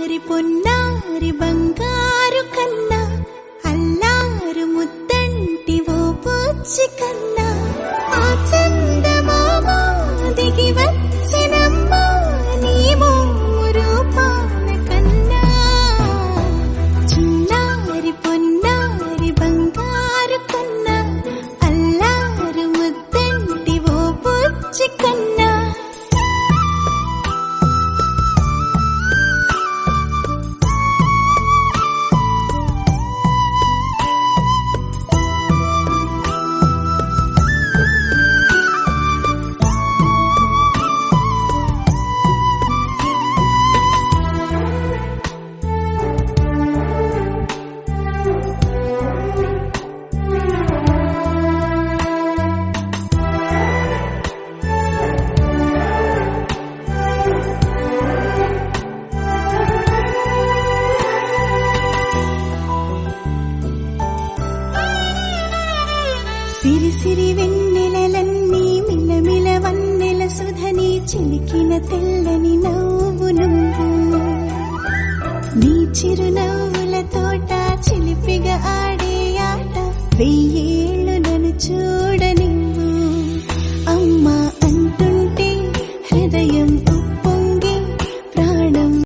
చిన్నారి పొన్నారి బంగారు కన్నా అల్లారు ముద్దంటి ఓ పూచి కన్నా ఆ చందమామ దిగి వచ్చినమ్మా నీ రూపాల కన్నా చిన్నారి పొన్నారి బంగారు కన్నా అల్లారు ముద్దంటి ఓ పూచి కన్నా సిరి సిరి వెన్నెలలన్నీ మిలమిల వన్నెల సుధని చిలికిన తెల్లని నవ్వు నువ్వు నీ చిరునవ్వుల తోట చిలిపిగా ఆడే ఆట వెయ్యి